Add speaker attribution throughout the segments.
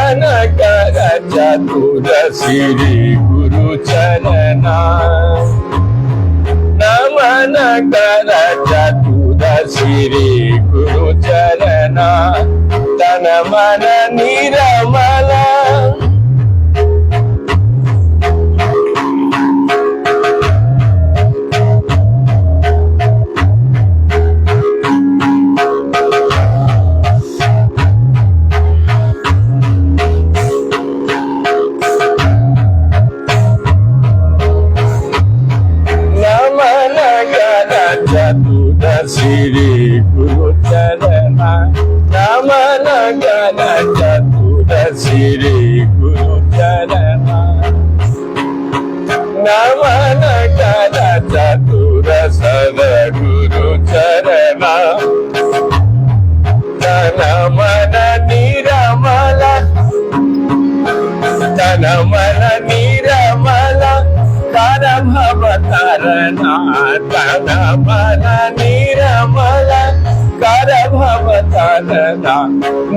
Speaker 1: नमन कर चतुर श्री गुरु चरना नमन कर चतुर श्री गुरु चरना तन मन निर्मल श्री गुरु चरना नमन कर चतुर श्री गुरु चरना नमन कर चतुर सद्गुरु चरना तन मन निर्मल तन मन निर्मल कर भव तारना तन मन निर्मल कर भव तारना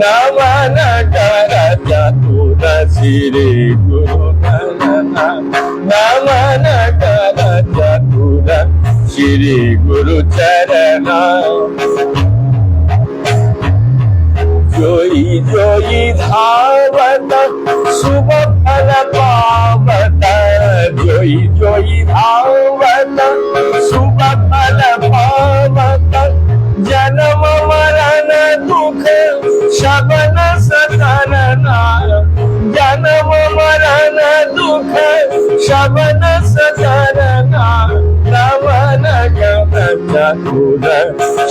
Speaker 1: नमन कर चतुर श्री गुरु चरना नमन कर चतुर श्री गुरु चरना जोई जोई धावत शुभ फल पावत जोई जोई धावत शुभ फल पावत जन्म मरण दुख शबन सतरना जन्म मरण दुख शबन सतरना नमन कर चतुर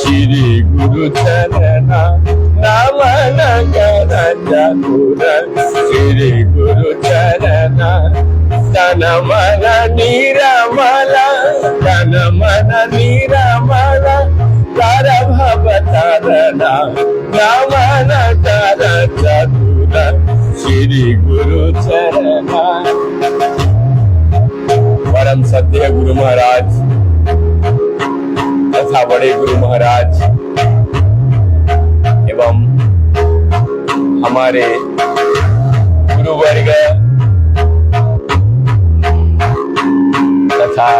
Speaker 1: श्री गुरु चरना नमन कर चतुर श्री गुरु चरना तन मन निर्मल कर भव तारना नमन कर चतुर श्री गुरु चरना। परम सत्य गुरु महाराज तथा बड़े गुरु महाराज एवं हमारे गुरुवर्ग तथा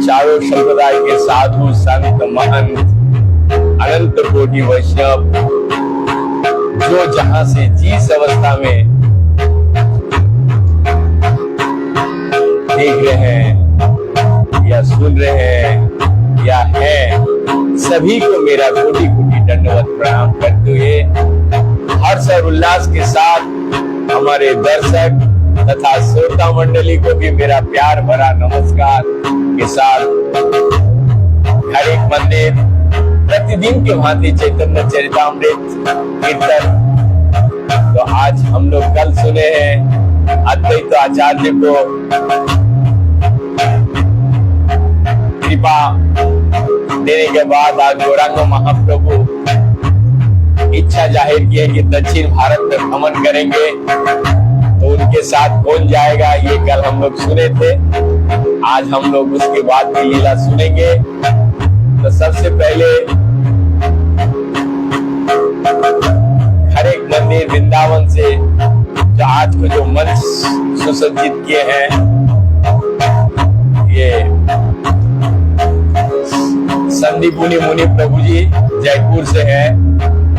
Speaker 1: चारों संप्रदाय के साधु संत महंत अनंत कोटि वैष्णव जो जहां से जिस अवस्था में देख रहे हैं या सुन रहे हैं या है सभी को मेरा कोटि कोटि दंडवत प्रणाम करते हुए हर्ष और उल्लास के साथ हमारे दर्शक तथा श्रोता मंडली को भी मेरा प्यार भरा नमस्कार के साथ हर एक मंदिर प्रतिदिन के भांति चैतन्य चरितामृत कीर्तन तो आज हम लोग कल सुने हैं अद्वैत आचार्य को कृपा देने के बाद आज गौरांग महाप्रभु इच्छा जाहिर की है कि दक्षिण भारत में भ्रमण करेंगे तो उनके साथ कौन जाएगा ये कल हम लोग सुने थे। आज हम लोग उसके बाद की लीला सुनेंगे। तो सबसे पहले हर एक मंदिर वृंदावन से जो आज को जो मंच सुसज्जित किए हैं ये संदीप मुनि प्रभु जी जयपुर से हैं।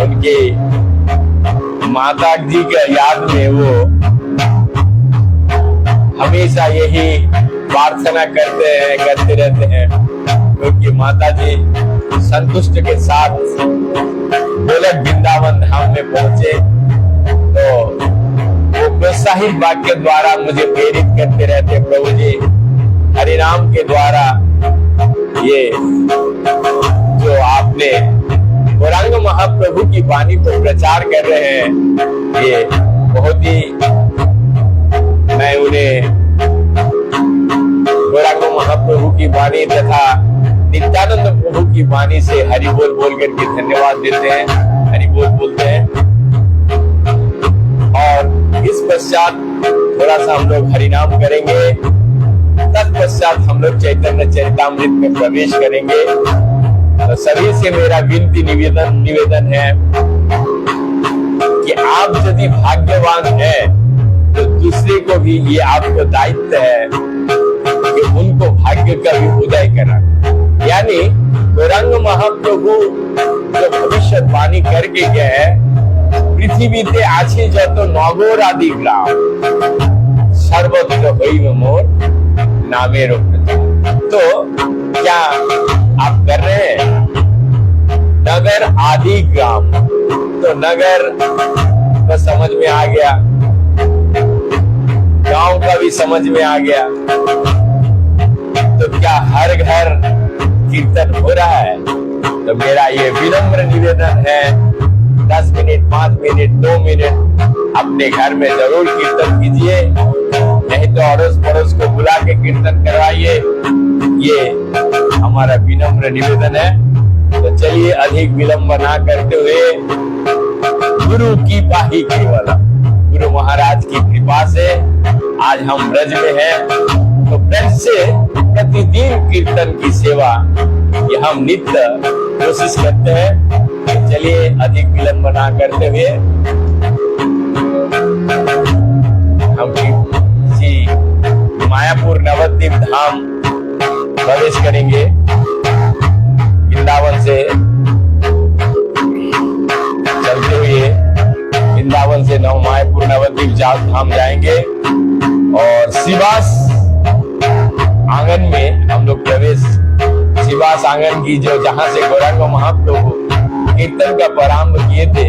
Speaker 1: उनके माता जी के याद में वो हमेशा यही प्रार्थना करते रहते हैं क्योंकि माता जी संतुष्ट के साथ गोलक वृंदावन धाम में पहुंचे तो वो प्रोत्साहित वाक्य द्वारा मुझे प्रेरित करते रहते प्रभु जी हरिनाम के द्वारा ये जो आपने गौरांग महाप्रभु की वाणी को प्रचार कर रहे हैं ये बहुत ही मैं उन्हें गौरांग महाप्रभु की वाणी तथा नित्यानंद प्रभु की वाणी से हरि बोल बोल करके धन्यवाद देते हैं हरि बोल बोलते हैं। और इस पश्चात थोड़ा सा हम लोग हरिनाम करेंगे तत्पश्चात हम लोग चैतन्य चरितामृत में प्रवेश करेंगे। तो सभी से मेरा विनती निवेदन है कि आप यदि भाग्यवान हैं तो दूसरे को भी ये आपको दायित्व है कि उनको भाग्य का भी उदय करा। यानी गौरांग महाप्रभु जो भविष्यवाणी करके गए, पृथ्वीते আছে যত নগর আদি গ্রাম सर्वत्र হইবে मोर नामेर प्रचार। तो क्या आप कर रहे हैं? नगर आदि ग्राम, तो नगर तो समझ में आ गया, गांव का भी समझ में आ गया। तो क्या हर घर कीर्तन हो रहा है? तो मेरा ये विनम्र निवेदन है, 10 मिनट 5 मिनट 2 मिनट अपने घर में जरूर कीर्तन कीजिए, नहीं तो अड़ोस पड़ोस को बुला के कीर्तन करवाइए। ये हमारा विनम्र निवेदन है। तो चलिए अधिक विलंब ना करते हुए गुरु की पाही केवल, गुरु महाराज की कृपा से आज हम ब्रज में हैं। तो ब्रज से प्रतिदिन कीर्तन की सेवा ये हम नित्य कोशिश करते हैं। तो चलिए अधिक विलंब ना करते हुए हम मायापुर नवद्वीप धाम प्रवेश करेंगे। वृंदावन से चलते हुए वृंदावन से मायापुर नवद्वीप धाम जाएंगे और शिवास आंगन में हम लोग प्रवेश, शिवास आंगन की जो जहां से गौरांग महाप्रभु कीर्तन का प्रारंभ किए थे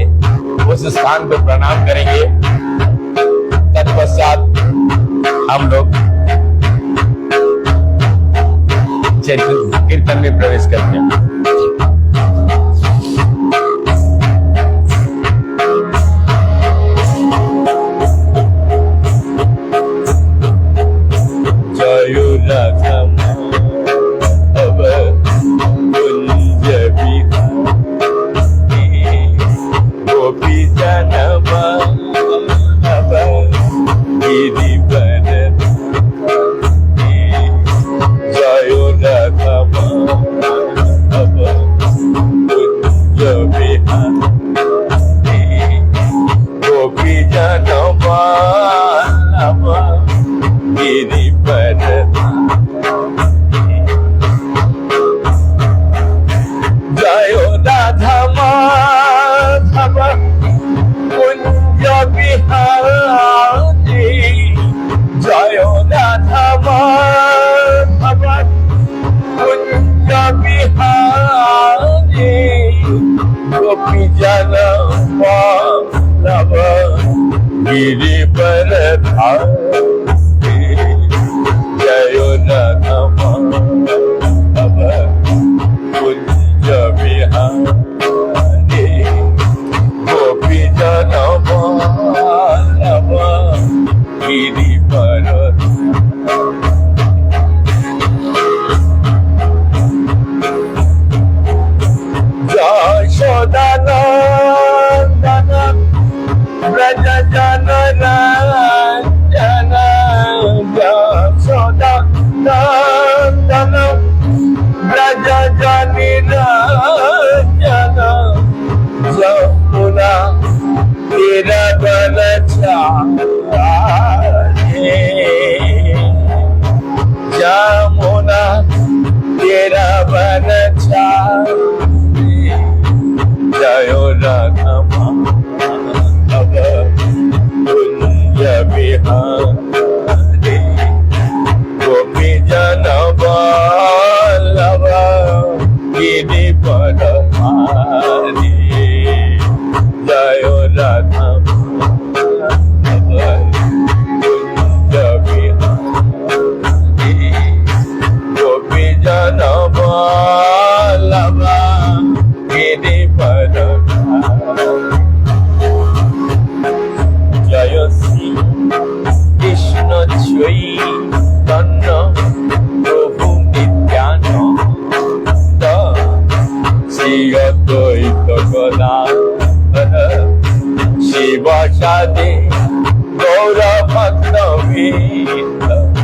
Speaker 1: उस स्थान पर प्रणाम करेंगे। तत्पश्चात हम लोग कीर्तन में प्रवेश करते हैं।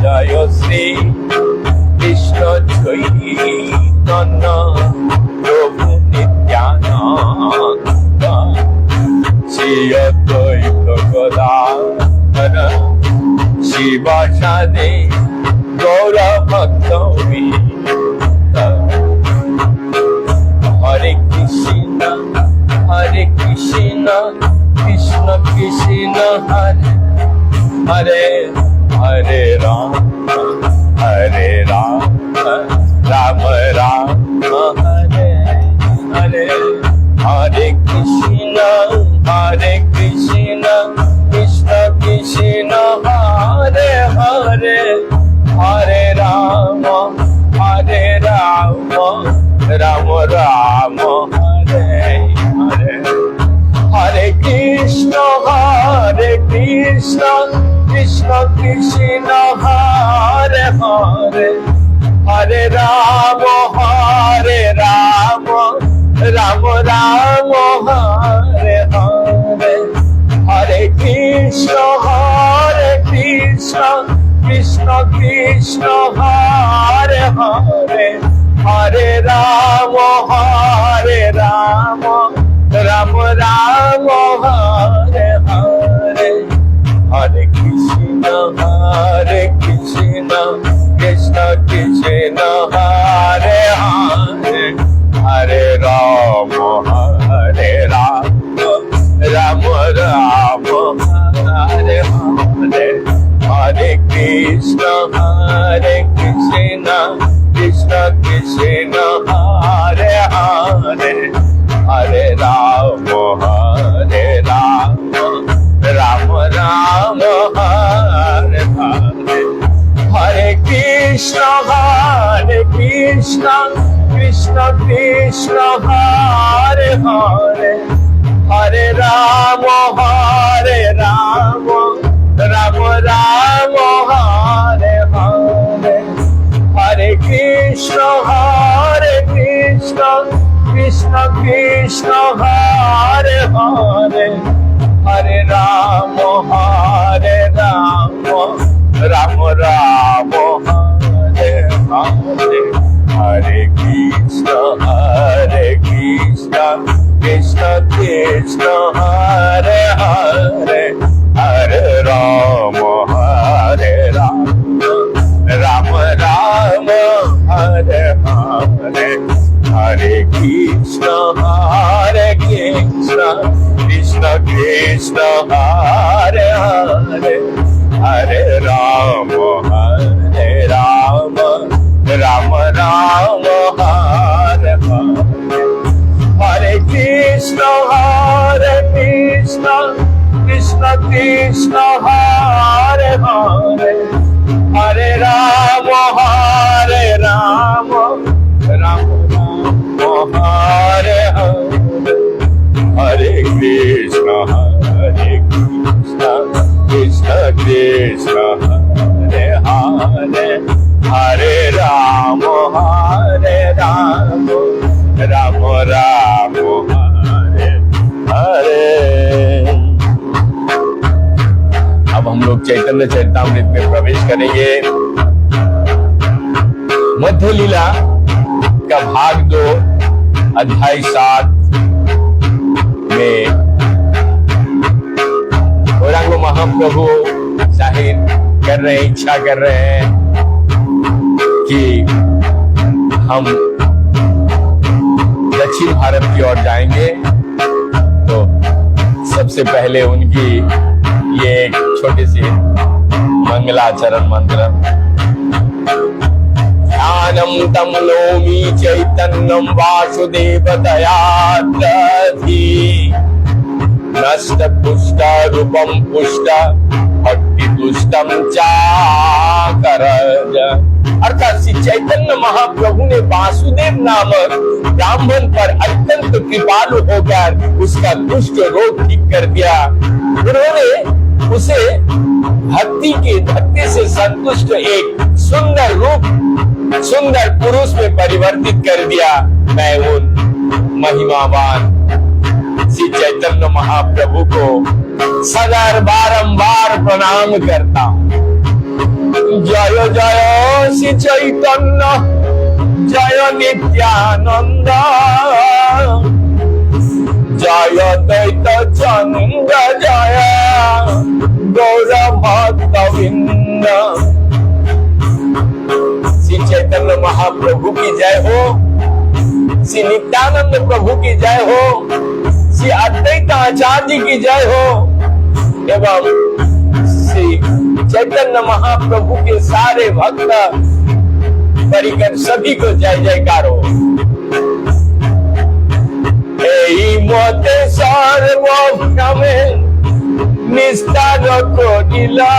Speaker 2: जय श्री कृष्ण चैतन्य
Speaker 1: प्रभु नित्यानंद श्री अद्वैत गदाधर शिवासादि गौर भक्त हरे कृष्ण कृष्ण कृष्ण हरे हरे हरे राम राम राम हरे हरे हरे कृष्ण कृष्ण कृष्ण हरे हरे हरे राम राम राम हरे हरे हरे कृष्ण कृष्ण कृष्ण हरे हरे हरे राम राम राम हरे हरे हरे कृष्ण कृष्ण कृष्ण हरे हरे हरे राम राम राम हरे हरे हरे कृष्ण कृष्ण कृष्ण हरे हरे हरे राम राम राम हरे हरे हरे कृष्ण कृष्ण कृष्ण हरे हरे हरे राम राम हरे हरे हरे कृष्ण कृष्ण कृष्ण हरे हरे हरे राम राम राम हरे हरे हरे कृष्ण कृष्ण कृष्ण हरे हरे हरे राम राम हरे हरे हरे कृष्ण कृष्ण कृष्ण हरे हरे हरे राम राम हरे हरे हरे कृष्ण कृष्ण कृष्ण हरे हरे हरे राम राम हरे हरे हरे कृष्ण कृष्ण कृष्ण हरे हरे हरे राम राम हरे हरे हरे कृष्ण कृष्ण कृष्ण हरे हरे हरे राम राम हरे हरे। अब हम लोग चैतन्य चरितामृत में प्रवेश करेंगे। मध्य लीला का भाग 2 अध्याय 7 में गौरांग महाप्रभु जाहिर कर रहे हैं, इच्छा कर रहे हैं कि हम दक्षिण भारत की ओर जाएंगे। तो सबसे पहले उनकी ये एक छोटी सी मंगलाचरण मंत्र। ज्ञानम तम नौमि चैतन्यम वासुदेवतयादधि नष्ट पुष्ट रूपम पुष्ट भक्ति तुष्टम चाकरज। अर्थात श्री चैतन्य महाप्रभु ने वासुदेव नामक ब्राह्मण पर अत्यंत कृपालु होकर उसका दुष्ट रोग ठीक कर दिया। उन्होंने उसे भक्ति के धक्के से संतुष्ट एक सुंदर रूप, सुंदर पुरुष में परिवर्तित कर दिया। मैं उन महिमावान श्री चैतन्य महाप्रभु को सदा बारंबार प्रणाम करता हूँ। जय जय श्री चैतन्य জয় নিত্যানন্দ, জয় দ্বৈত চন্দ্র, জয় গৌর ভক্তবৃন্দ। श्री चैतन्य महाप्रभु की जय हो, श्री नित्यानंद प्रभु की जय हो, श्री अद्वैत आचार्य जी की जय हो, एवं श्री चैतन्य महाप्रभु के सारे भक्त परिकर सभी को जय जयकार हो। এই মতে সর্বভ্রমে নিস্তার করিলা,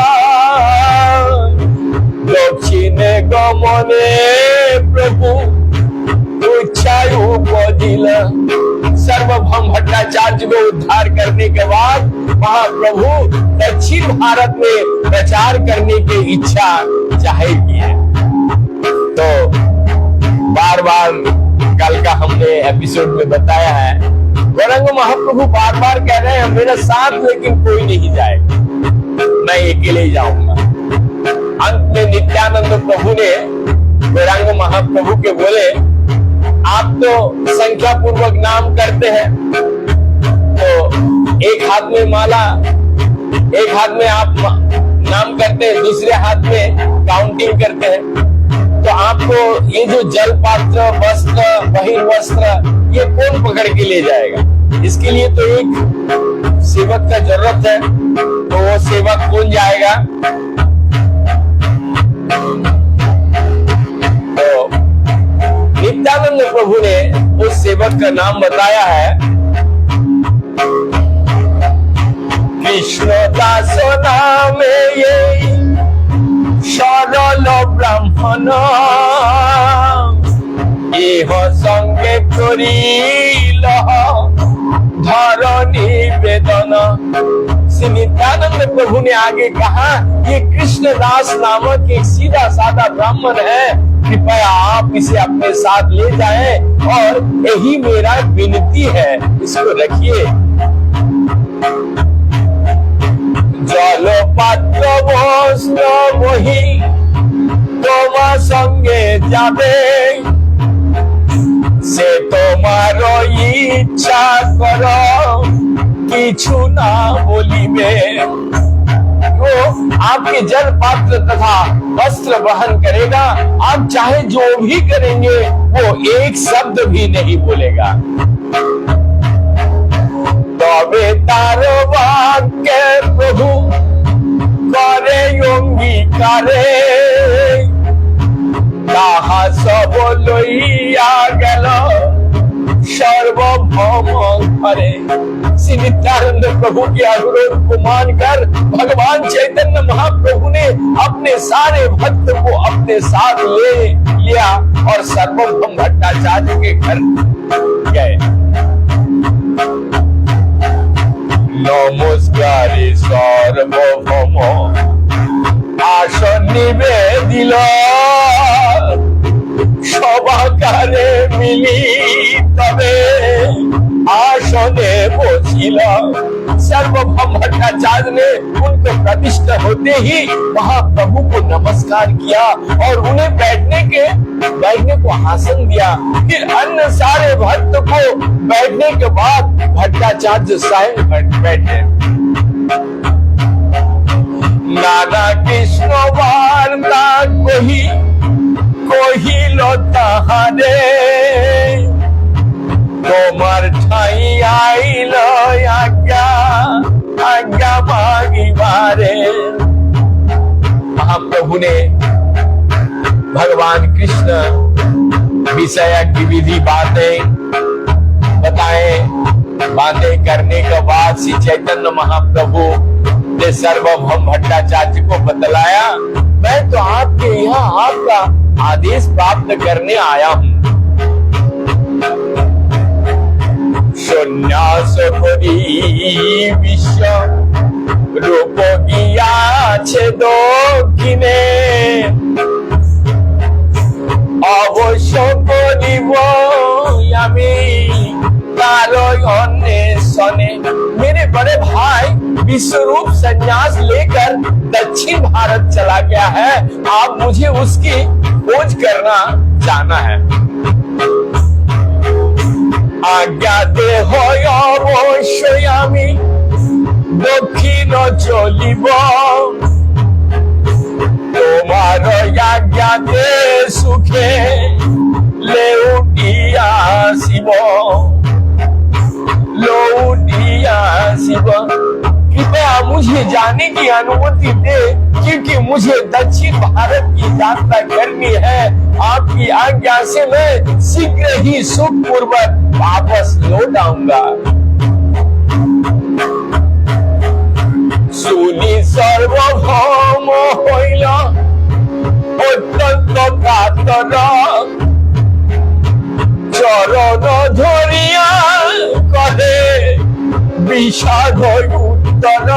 Speaker 1: দক্ষিণে গমনে প্রভু उच्चाई उपजिला। सर्वभौम भट्टाचार्य को उद्धार करने के बाद महाप्रभु दक्षिण भारत में प्रचार करने की इच्छा जाहिर की है। तो बार बार कल का हमने एपिसोड में बताया है, गौरांग महाप्रभु बार बार कह रहे हैं मेरे साथ लेकिन कोई नहीं जाएगा, मैं अकेले ही जाऊंगा। अंत में नित्यानंद प्रभु ने गौरांग महाप्रभु के बोले, आप तो संख्या पूर्वक नाम करते हैं, तो एक हाथ में माला, एक हाथ में आप नाम करते हैं, दूसरे हाथ में काउंटिंग करते हैं, तो आपको ये जो जल पात्र, वस्त्र, बहिर्वस्त्र, ये कौन पकड़ के ले जाएगा? इसके लिए तो एक सेवक का जरूरत है, तो वो सेवक कौन जाएगा? तो नित्यानंद प्रभु ने उस सेवक का नाम बताया है, कृष्णदास नाम ये सरल ब्राह्मण, एह संगे करिल धरणी वेदन। श्री नित्यानंद प्रभु ने आगे कहा, ये कृष्णदास नामक एक सीधा साधा ब्राह्मण है, कृपया आप इसे अपने साथ ले जाएं और यही मेरा विनती है, इसको रखिए। जल पात्र वस्त्र वही তোমার সঙ্গে যাবে, সে তোমার ইচ্ছা কর কিছু না বলিবে। वो आपके जल पात्र तथा वस्त्र वहन करेगा, आप चाहे जो भी करेंगे वो एक शब्द भी नहीं बोलेगा। तबे तार वाक्य प्रभु करे अंगीकारे, ताहा सब लइया गेल सर्वभौम घरे। श्री नित्यानंद प्रभु के अनुरोध को मानकर भगवान चैतन्य महाप्रभु ने अपने सारे भक्त को अपने साथ ले लिया और सर्वभौम भट्टाचार्य के घर गए। नमस्कार सर्वभौम आसन निवेदिल, সভাকারে মিলি তবে आसने बसिला। सर्वभौम भट्टाचार्य ने उनको प्रतिष्ठा होते ही महाप्रभु को नमस्कार किया और उन्हें बैठने को आसन दिया। फिर अन्य सारे भक्त को बैठने के बाद भट्टाचार्य स्वयं बैठे। नाना कृष्ण वार्ता কহিল তাহারে, তোমার ঠাই আইল आज्ञा मांगिबारे। महाप्रभु ने भगवान कृष्ण विषय की विधि बातें बताए। बातें करने के बाद श्री चैतन्य महाप्रभु ने सर्वभौम भट्टाचार्य को बतलाया, मैं तो आपके यहाँ आपका आदेश प्राप्त करने आया हूँ। सन्यास करी विश्व रूप গিয়াছে দক্ষিণে, অবশ্য করিব আমি তার अन्वेषणे। मेरे बड़े भाई विश्वरूप संन्यास लेकर दक्षिण भारत चला गया है, आप मुझे उसकी खोज करना जाना है। आज्ञा देह अवश्य आमी दक्षिण चलिब তোমার আজ্ঞাতে সুখে লৌটিয়া আসিব लौटिया शिव। कृपया मुझे जाने की अनुमति दे, क्योंकि मुझे दक्षिण भारत की यात्रा करनी है। आपकी आज्ञा से मैं शीघ्र ही सुखपूर्वक वापस लौट आऊंगा। सुनी सर्वभौम हईल अत्यंत कातर चरण धरिया कहे विषाद उत्तर।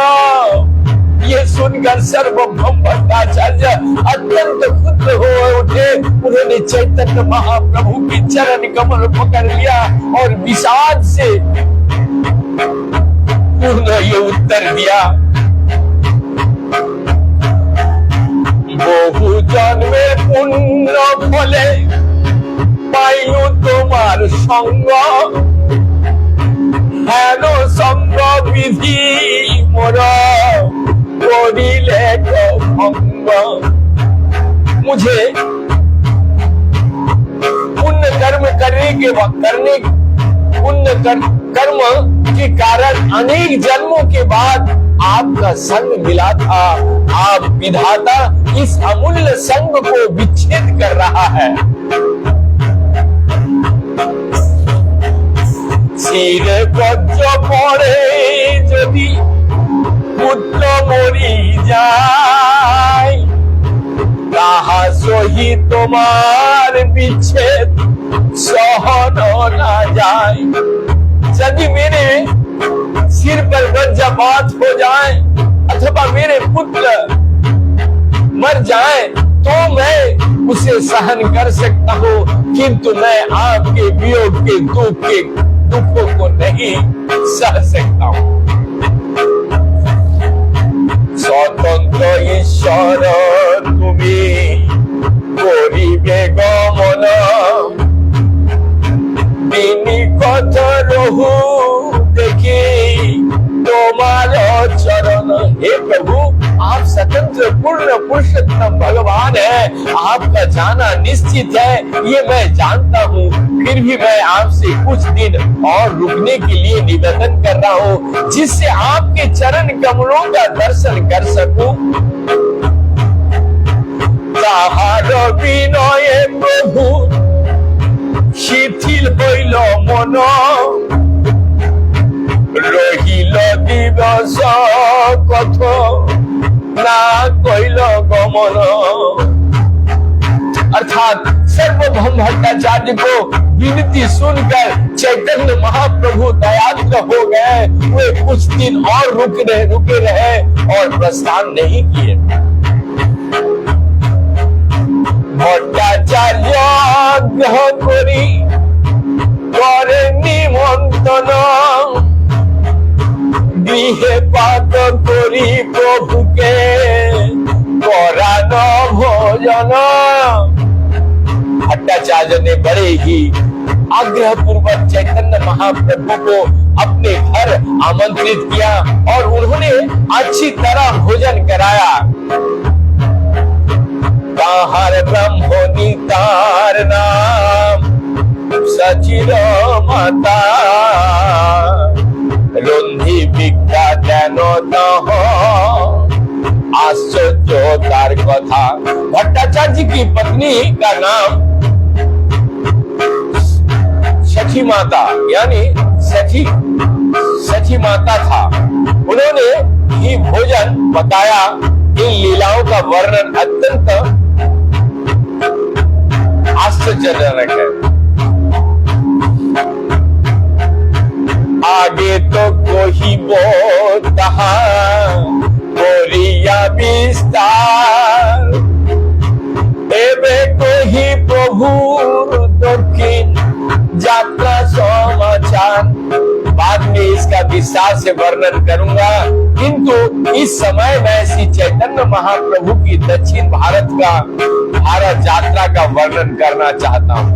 Speaker 1: ये सुनकर सर्वभौम भट्टाचार्य अत्यंत खुद हो उठे। उन्होंने चैतन्य महाप्रभु के चरण कमल पकड़ लिया और विषाद से उन्होंने ये उत्तर दिया, বহু জন্মে পুণ্য ফলে পাইলু তোমার সঙ্গ, হেন সঙ্গ বিধি মোর করিলে ভঙ্গ। मुझे पुण्य कर्म कर्म के कारण अनेक जन्मों के बाद आपका संग मिला था। आप विधाता इस अमूल्य संग को विच्छेद कर रहा है। सिर बज्र पड़े यदि पुत्र मरी जाए, ताहा सही तुम्हार विच्छेद सहन ना जाए। यदि मेरे सिर पर वज्रपात हो जाए अथवा मेरे पुत्र मर जाए तो मैं उसे सहन कर सकता हूँ, किंतु मैं आपके वियोग के दुखों को नहीं सह सकता हूँ। स्वतंत्र ईश्वर तुम्हें करिबे गमन, बिनी कथ रहु देखी तुम्हारा चरण। हे प्रभु, आप स्वतंत्र पूर्ण पुरुषोत्तम भगवान है। आपका जाना निश्चित है, ये मैं जानता हूँ। फिर भी मैं आपसे कुछ दिन और रुकने के लिए निवेदन कर रहा हूँ, जिससे आपके चरण कमलों का दर्शन कर सकूं। ताहार विनये प्रभु शिथिल हईल मन, रहिल दिवस कथ ना कइल गमन। अर्थात सर्वभौम भट्टाचार्य को विनती सुनकर चैतन्य महाप्रभु दयाद्र हो गए। वे कुछ दिन और रुके रहे और प्रस्थान नहीं किए। भट्टाचार्य ग्रह करी करे निमंत्रण, गृहे पात करी प्रभुके करान भोजन। भट्टाचार्य ने बड़े ही आग्रह पूर्वक चैतन्य महाप्रभु को अपने घर आमंत्रित किया और उन्होंने अच्छी तरह भोजन कराया। ताहार ब्रह्म नितार नाम सचिर माता, रंधी भिक्षा जेन तह आश्चर्य तार कथा। भट्टाचार्य की पत्नी का नाम सखी माता यानी सखी माता था। उन्होंने ही भोजन बताया। इन लीलाओं का वर्णन अत्यंत आश्चर्यजनक है। आगे तो कोई बोता कोरिया विस्तार, एबे कोई प्रभु दक्षिण यात्रा समाचार। बाद में इसका विस्तार से वर्णन करूंगा, किंतु इस समय मैं श्री चैतन्य महाप्रभु की दक्षिण भारत यात्रा का वर्णन करना चाहता हूं।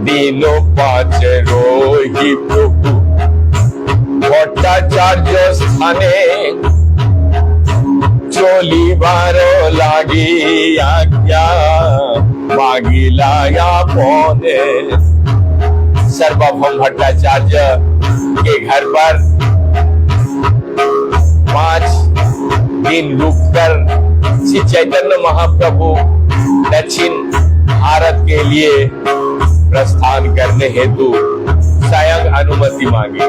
Speaker 1: दिनों पांच रोहि प्रभु भट्टाचार्य स्थाने, चोली बारो लागी आज्ञा मागिला या पौने। सर्वभौम भट्टाचार्य के घर पर 5 दिन रुककर श्री चैतन्य महाप्रभु दक्षिण भारत के लिए प्रस्थान करने हेतु स्वयं अनुमति मांगी।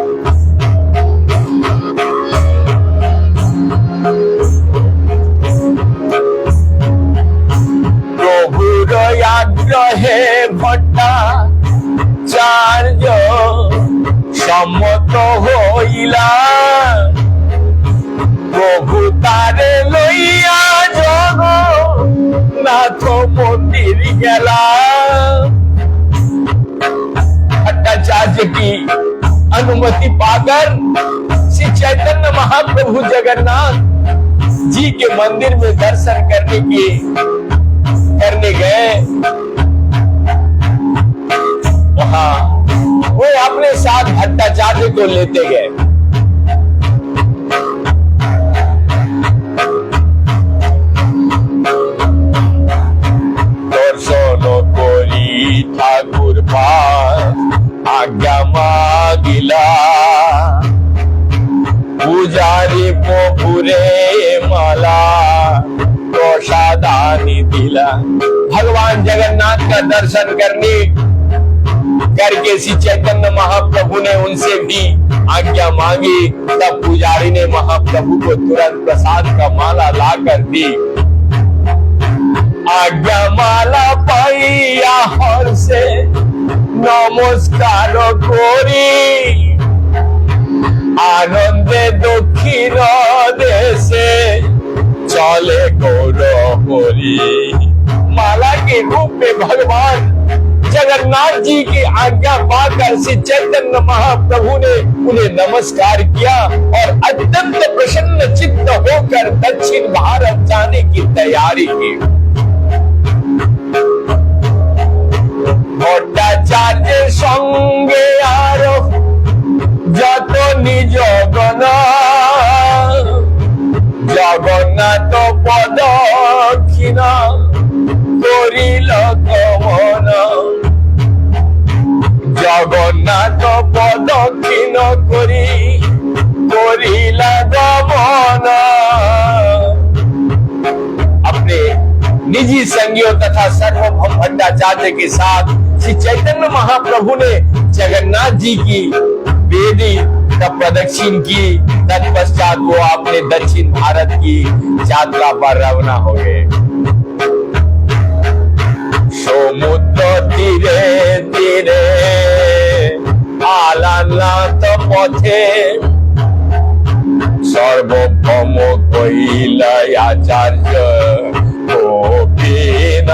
Speaker 1: प्रभुर आग्रहे भट्टाचार्य सम्मत हইলা, प्रभु तारे लइया जगन्नाथ मंदिर गेला। भट्टाचार्य की अनुमति पाकर श्री चैतन्य महाप्रभु जगन्नाथ जी के मंदिर में दर्शन करने गए। वहां वो अपने साथ भट्टाचार्य को लेते गए। दर्शन करी ठाकुर पास आज्ञा मागिला, पुजारी प्रभुरे माला प्रसादानी दिला। भगवान जगन्नाथ का दर्शन करके श्री चैतन्य महाप्रभु ने उनसे भी आज्ञा मांगी। तब पुजारी ने महाप्रभु को तुरंत प्रसाद का माला ला कर दी। आज्ञा माला पाइया हर से नमस्कार करी, आनंदे दक्षिण देशे चले गौर हरि। माला के रूप में भगवान जगन्नाथ जी की आज्ञा पाकर श्री चैतन्य महाप्रभु ने उन्हें नमस्कार किया और अत्यंत प्रसन्न चित्त होकर दक्षिण भारत जाने की तैयारी की। भट्टाचार्य संगे आरो যত নিজ গণ, জগন্নাথ পদক্ষিণ করিল গমন। জগন্নাথ পদক্ষিণ করিল গমন। अपने निजी संगियों तथा सर्वभौम भट्टाचार्य के साथ श्री चैतन्य महाप्रभु ने जगन्नाथ जी की वेदी का प्रदक्षिण की। तत्पश्चात वो अपने दक्षिण भारत की यात्रा पर रवाना हो गए। समुद्र तीरे तीरे आलानाथ पथे, सर्वभौम कइला आचार्य गोपीनाथे।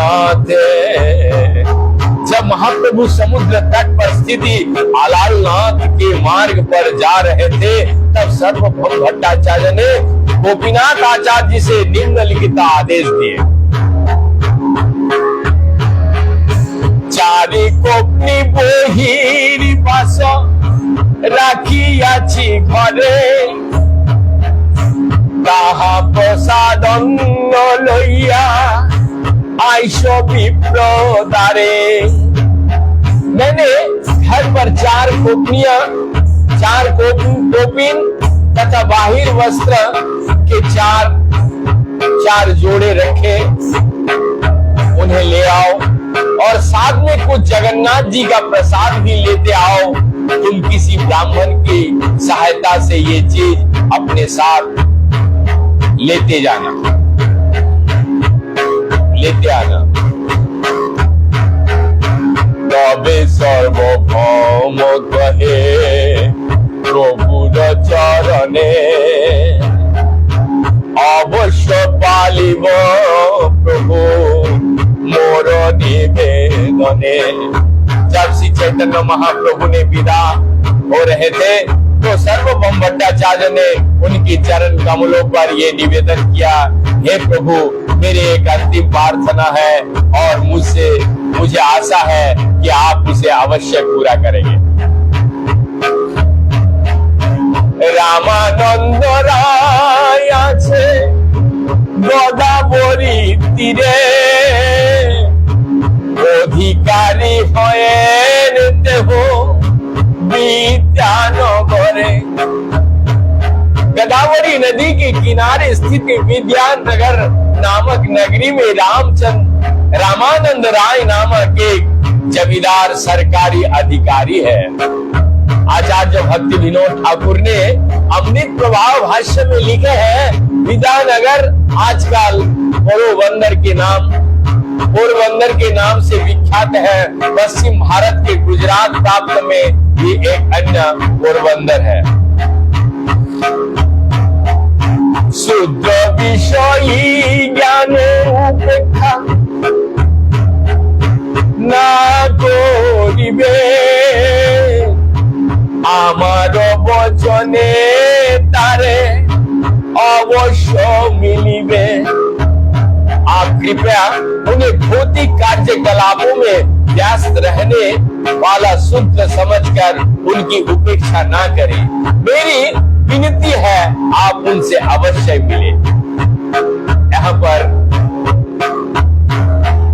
Speaker 1: जब महाप्रभु समुद्र तट पर स्थिति आलालनाथ के मार्ग पर जा रहे थे, तब सर्वभौम भट्टाचार्य ने गोपीनाथ आचार्य जी से निम्नलिखित आदेश दिए। चारि कोपनी बहिरी पास राखियाछि घरे, ताहा प्रसाद लइया आइसो विप्र दारे। मैंने घर पर 4 कोपिन तथा बाहिर वस्त्र के 4 जोड़े रखे, उन्हें ले आओ और साथ में कुछ जगन्नाथ जी का प्रसाद भी लेते आओ। तुम किसी ब्राह्मण की सहायता से ये चीज अपने साथ लेते आना। तबे सर्वभौम कहे प्रभुर चरणे, अवश्य पालिब प्रभु मोर निवेदन। उन्होंने। जब श्री चैतन्य महाप्रभु ने विदा हो रहे थे तो सर्वभौम भट्टाचार्य ने उनकी चरण कमलों पर ये निवेदन किया, हे प्रभु, मेरी एक अंतिम प्रार्थना है और मुझे आशा है कि आप उसे अवश्य पूरा करेंगे। रामानंद राय আছে গোদাবরী তীরে, অধিকারী হয়েন দেহ विद्यानगरे। गोदावरी नदी के किनारे स्थित विद्यानगर नामक नगरी में रामानंद राय नामक एक जमींदार सरकारी अधिकारी है। आचार्य भक्ति विनोद ठाकुर ने अमृत प्रभाव भाष्य में लिखे हैं, विद्यानगर आजकल पोरबंदर के नाम से विख्यात है। पश्चिम भारत के गुजरात प्रांत में भी एक अन्य पोरबंदर है। शुद्ध विषयी ज्ञान उपेक्षा ना करिबे, आमार वचने तारे अवश्य मिलिबे। आप कृपया उन्हें भौतिक कार्यकलापों में व्यस्त रहने वाला सूत्र समझकर उनकी उपेक्षा ना करें। मेरी विनती है आप उनसे अवश्य मिले। यहाँ पर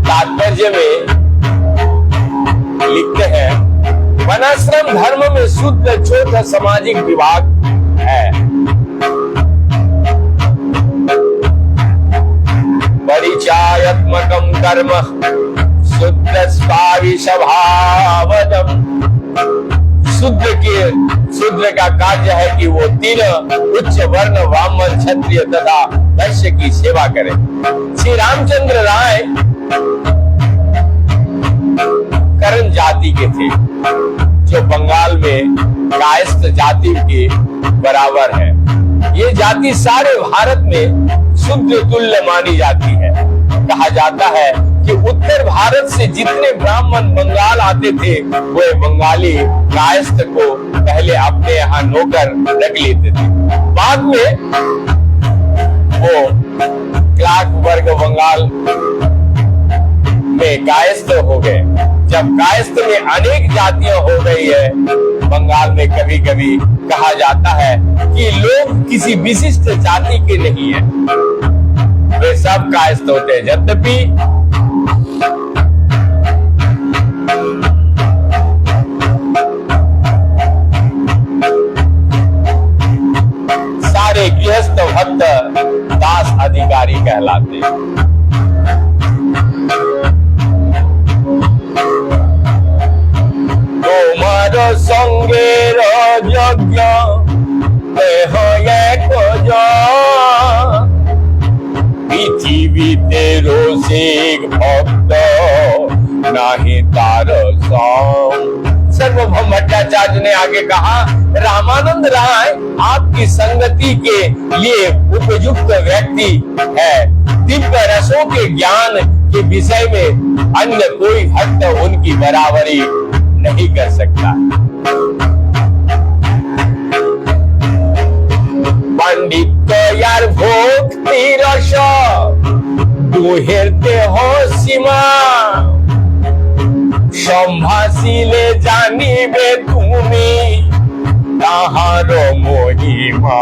Speaker 1: तात्पर्य में लिखते हैं, वनाश्रम धर्म में शुद्ध छोटा सामाजिक विभाग है। परिचयात्मकं कर्म शुद्ध स्वभावदम। शूद्र का कार्य है कि वो 3 उच्च वर्ण ब्राह्मण क्षत्रिय तथा वैश्य की सेवा करे। श्री रामचंद्र राय करण जाति के थे, जो बंगाल में कायस्थ जाति के बराबर है। ये जाति सारे भारत में शुद्ध तुल्य मानी जाती है। कहा जाता है कि उत्तर भारत से जितने ब्राह्मण बंगाल आते थे वे बंगाली कायस्थ को पहले अपने यहाँ नौकर रख लेते थे। बाद में वो क्लार्क वर्ग बंगाल में कायस्थ हो गए। जब कायस्थ में अनेक जातियां हो गई है, बंगाल में कभी कभी कहा जाता है कि लोग किसी विशिष्ट जाति के नहीं है, वे सब कायस्थ होते हैं। यद्यपि सारे गृहस्थ भक्त दास अधिकारी कहलाते हैं। তোমার সঙ্গের যজ্ঞ দেহ এক পৃথিবীতে রসিক ভক্ত নাহি তার সঙ্গ। सर्वभौम भट्टाचार्य ने आगे कहा, रामानंद राय आपकी संगति के लिए उपयुक्त व्यक्ति है। दिव्य रसों के ज्ञान के विषय में अन्य कोई भक्त उनकी बराबरी नहीं कर सकता। पंडित यार भक्ति रस दुहेरते हो सीमा, संभाषिले जानिबे तुमी ताहार महिमा।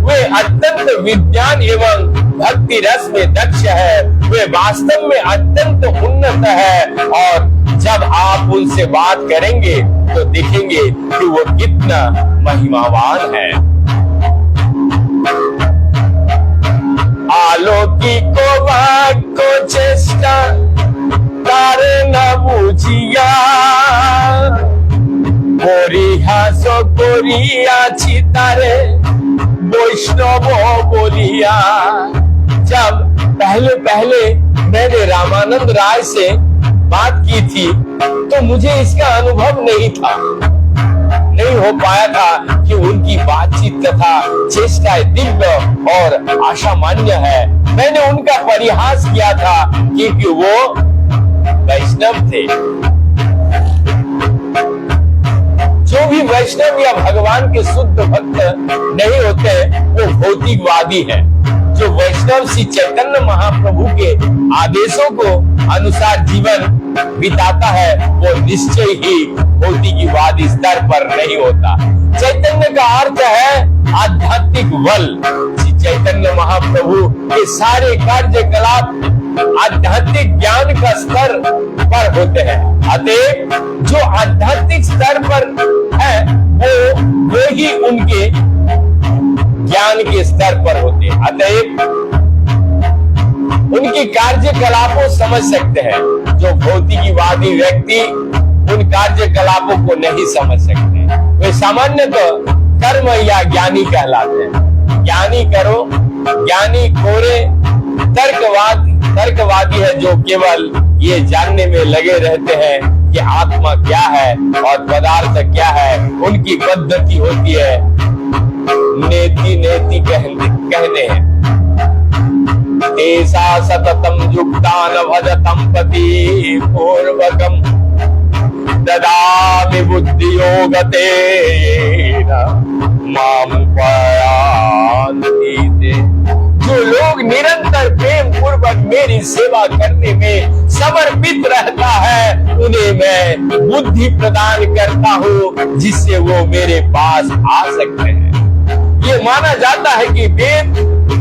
Speaker 1: वे अत्यंत विज्ञान एवं भक्ति रस में दक्ष है। वे वास्तव में अत्यंत उन्नत है और जब आप उनसे बात करेंगे तो देखेंगे कि वो कितना महिमावान है। आलौकिक वाक्य चेष्टा तारे न बुझिया, परिहास करियाछि तारे वैष्णव बोलिया। जब पहले मैंने रामानंद राय से बात की थी तो मुझे इसका अनुभव नहीं हो पाया था कि उनकी बातचीत तथा चेष्टाएं दिव्य और असामान्य है। मैंने उनका परिहास किया था क्योंकि वो वैष्णव थे। जो भी वैष्णव या भगवान के शुद्ध भक्त नहीं होते वो भौतिकवादी है। जो वैष्णव श्री चैतन्य महाप्रभु के आदेशों को अनुसार जीवन बिताता है वो निश्चय ही भौतिकवादी स्तर पर नहीं होता। चैतन्य का अर्थ है आध्यात्मिक बल। श्री चैतन्य महाप्रभु के सारे कार्यकलाप आध्यात्मिक ज्ञान का स्तर पर होते हैं। अतः जो आध्यात्मिक स्तर पर है वो ही उनके ज्ञान के स्तर पर होते हैं। अतः उनके कार्यकलापों समझ सकते हैं। जो भौतिकवादी व्यक्ति उन कार्यकलापों को नहीं समझ सकते। वे सामान्यतः कर्म या ज्ञानी कहलाते हैं। ज्ञानी करो, ज्ञानी खोरे, तर्कवादी है जो केवल ये जानने में लगे रहते हैं कि आत्मा क्या है और पदार्थ क्या है। उनकी पद्धति होती है नेति कहने हैं। तेसा सततम युक्तान भजतम पति पूर्वकम ददामि बुद्धि योगते माम पयांति ते। जो लोग निरंतर प्रेम पूर्वक मेरी सेवा करने में समर्पित रहता है उन्हें मैं बुद्धि प्रदान करता हूँ जिससे वो मेरे पास आ सकते हैं। ये माना जाता है कि वेद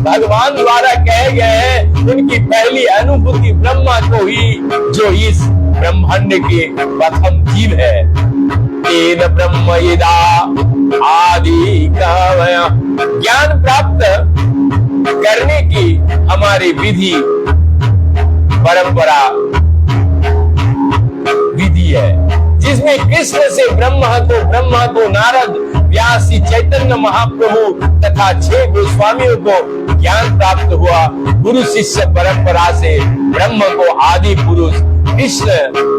Speaker 1: भगवान द्वारा कहे गए हैं। उनकी पहली अनुभूति ब्रह्मा को ही जो इस ब्रह्मांड के प्रथम जीव है। तेन ब्रह्म यदा आदि कामया। ज्ञान प्राप्त करने की हमारी विधि परंपरा विधि है जिसमें कृष्ण से ब्रह्मा को नारद, व्यास, चैतन्य महाप्रभु तथा 6 गोस्वामियों को ज्ञान प्राप्त हुआ। गुरु शिष्य परंपरा से ब्रह्म को आदि पुरुष कृष्ण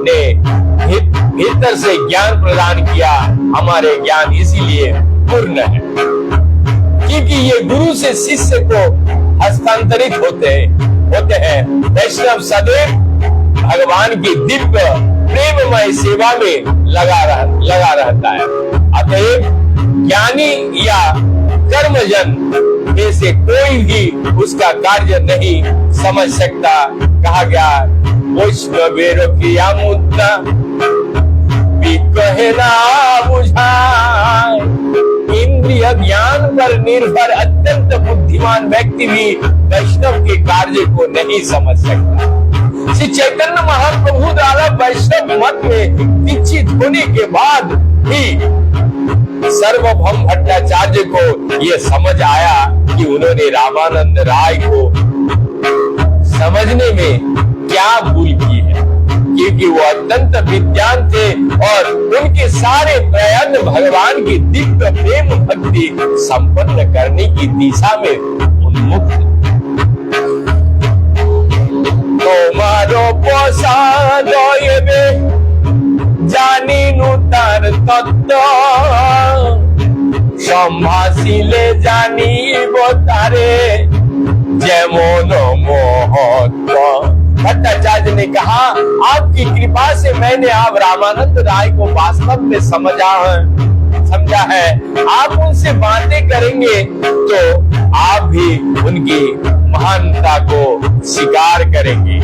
Speaker 1: ने भीतर से ज्ञान प्रदान किया। हमारे ज्ञान इसीलिए पूर्ण है क्योंकि ये गुरु से शिष्य को हस्तांतरित होते हैं। वैष्णव सदैव भगवान की दिव्य प्रेममय सेवा में लगा रहता है। अतएव ज्ञानी या कर्मजन में से कोई भी उसका कार्य नहीं समझ सकता। कहा गया वैष्णवेर किया मुद्दा कहे ना बुझाए। इंद्रिय ज्ञान पर निर्भर अत्यंत बुद्धिमान व्यक्ति भी वैष्णव के कार्य को नहीं समझ सकता। श्री चैतन्य महाप्रभु द्वारा वैष्णव मत में दीक्षित होने के बाद ही सर्वभौम भट्टाचार्य को यह समझ आया कि उन्होंने रामानंद राय को समझने में क्या भूल की है क्योंकि वो अत्यंत विद्वान थे और उनके सारे प्रयत्न भगवान की दिव्य प्रेम भक्ति संपन्न करने की दिशा में उन्मुख थे। तुम्हारो प्रसाद जानी नुतार तत्व संभाषिले जानी तारे जेमन महत्व। भट्टाचार्य ने कहा आपकी कृपा से मैंने आप रामानंद राय को वास्तव में समझा है। आप उनसे बातें करेंगे तो आप भी उनकी महानता को स्वीकार करेंगे।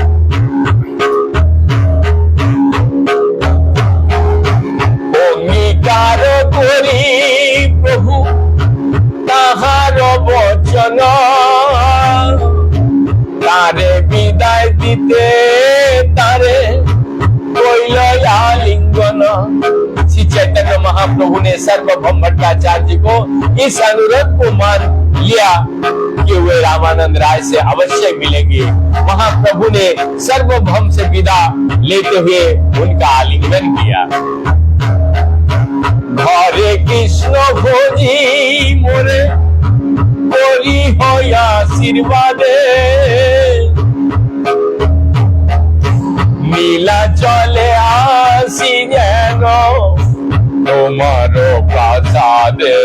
Speaker 1: अंगीकार करी प्रभु ताहार वचन तारे विदाय दीते तारे लिंगन। श्री चैतन्य महाप्रभु ने सर्वभौम भट्टाचार्य को इस अनुरोध को मान लिया कि वे रामानंद राय से अवश्य मिलेंगे। महाप्रभु ने सर्वभौम से विदा लेते हुए उनका आलिंगन किया। घरे कृष्ण भोजी मोरे कोरी हो आशीर्वादे नीला चले आसी जेनो तुम्हारो प्रसादे।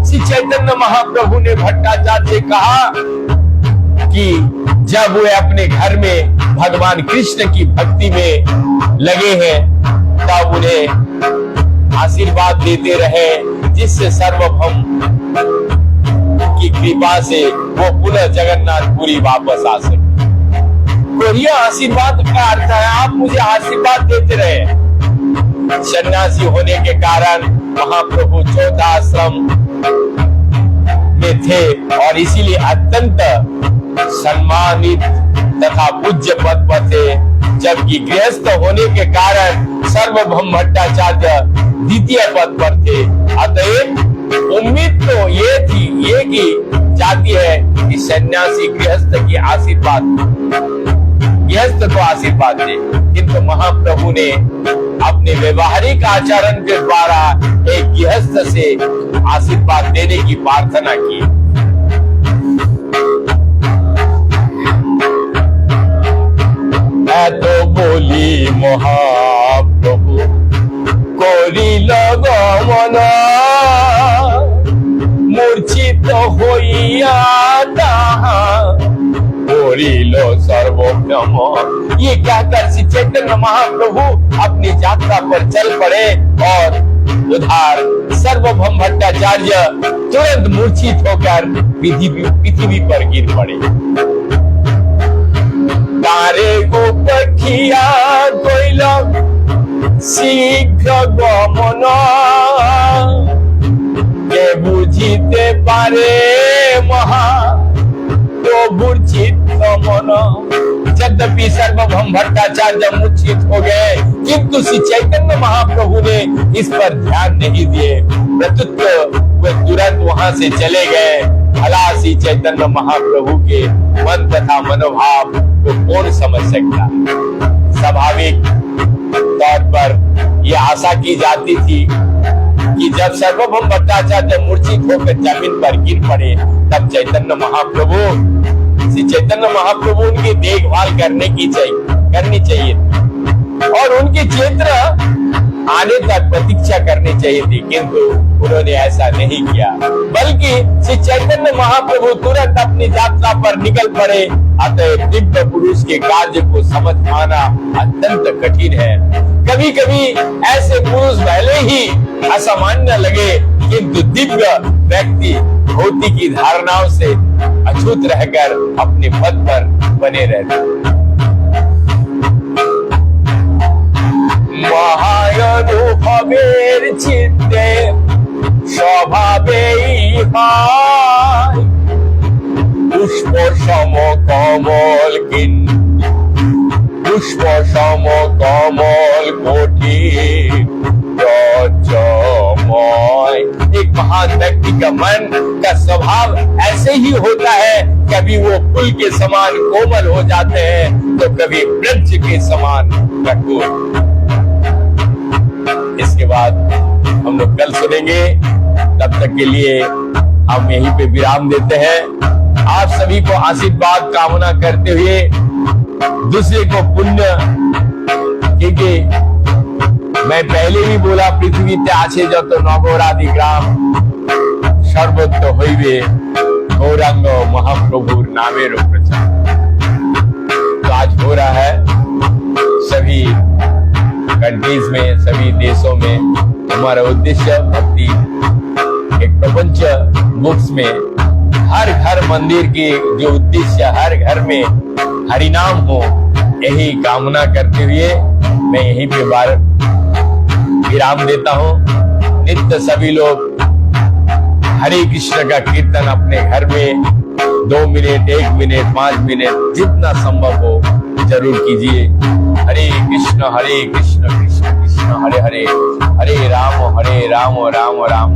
Speaker 1: श्री चैतन्य महाप्रभु ने भट्टाचार्य से कहा कि जब वे अपने घर में भगवान कृष्ण की भक्ति में लगे हैं, तब उन्हें आशीर्वाद देते रहे, जिससे सार्वभौम की कृपा से वो पुनः जगन्नाथपुरी वापस आ सके। तो यह आशीर्वाद का अर्थ है, आप मुझे आशीर्वाद देते रहे। सन्यासी होने के कारण महाप्रभु 14 आश्रम में थे और इसीलिए अत्यंत सम्मानित तथा पूज्य पद पर थे, जबकि गृहस्थ होने के कारण सार्वभौम भट्टाचार्य द्वितीय पद पर थे। अतएव उम्मीद तो ये की जाती है कि सन्यासी गृहस्थ को आशीर्वाद दे, किंतु महाप्रभु ने अपने व्यवहारिक आचरण के द्वारा एक गृहस्थ से आशीर्वाद देने की प्रार्थना की। मैं तो बोली महाप्रभु करिल गमन, मूर्छित होइया करिलो सर्वोत्तम। ये कहकर श्री चैतन्य महाप्रभु अपनी यात्रा पर चल पड़े और उधार सार्वभौम भट्टाचार्य तुरंत मूर्छित होकर पृथ्वी पर गिर पड़े। तारे को पखिया कोइला शीघ्र गमन, के बुझिते पारे महा तो मूर्छित मन। यद्यपि सार्वभौम भट्टाचार्य मूर्छित हो गए, किंतु श्री चैतन्य महाप्रभु ने इस पर ध्यान नहीं दिए, प्रत्युत वे तुरंत वहां से चले गए। भला श्री चैतन्य महाप्रभु के मन तथा मनोभाव को कौन समझ सकता। स्वाभाविक तौर पर यह आशा की जाती थी कि जब सार्वभौम भट्टाचार्य मूर्छित होकर जमीन पर गिर पड़े, तब श्री चैतन्य महाप्रभु उनकी देखभाल करनी चाहिए और उनके क्षेत्र आने तक प्रतीक्षा करनी चाहिए थी, किंतु उन्होंने ऐसा नहीं किया, बल्कि श्री चैतन्य महाप्रभु तुरंत अपनी यात्रा पर निकल पड़े। अतः दिव्य पुरुष के कार्य को समझ पाना अत्यंत कठिन है। कभी कभी ऐसे पुरुष भले ही असामान्य लगे, किंतु दिव्य व्यक्ति भौतिक की धारणाओं से अछूत रहकर अपने पद पर बने रहते। महानुभवेर चित्ते स्वभावेई हाय, पुष्प सम कमल पुष्प सम कमल कोटि रजमय। एक महान व्यक्ति का मन का स्वभाव ऐसे ही होता है, कभी वो फूल के समान कोमल हो जाते हैं तो कभी वृक्ष के समान कठोर। इसके बाद हम लोग कल सुनेंगे, तब तक के लिए हम यहीं पे विराम देते हैं। आप सभी को आशीर्वाद कामना करते हुए दूसरे को पुण्य, क्योंकि मैं पहले ही बोला पृथ्वीते आछे जत नगरादि ग्राम सर्वत्र होइबे गौरांग महाप्रभुर नामेर प्रचार। तो आज हो रहा है सभी कंट्रीज में, सभी देशों में। हमारा उद्देश्य भक्ति एक प्रपंच बुक्स में हर घर मंदिर की जो उद्देश्य, हर घर में हरिनाम हो, यही कामना करते हुए मैं यहीं पे विराम देता हूँ। नित्य सभी लोग हरे कृष्ण का कीर्तन अपने घर में 2 मिनट, 1 मिनट, 5 मिनट जितना संभव हो जरूर कीजिए। हरे कृष्ण कृष्ण कृष्ण हरे हरे, हरे राम राम राम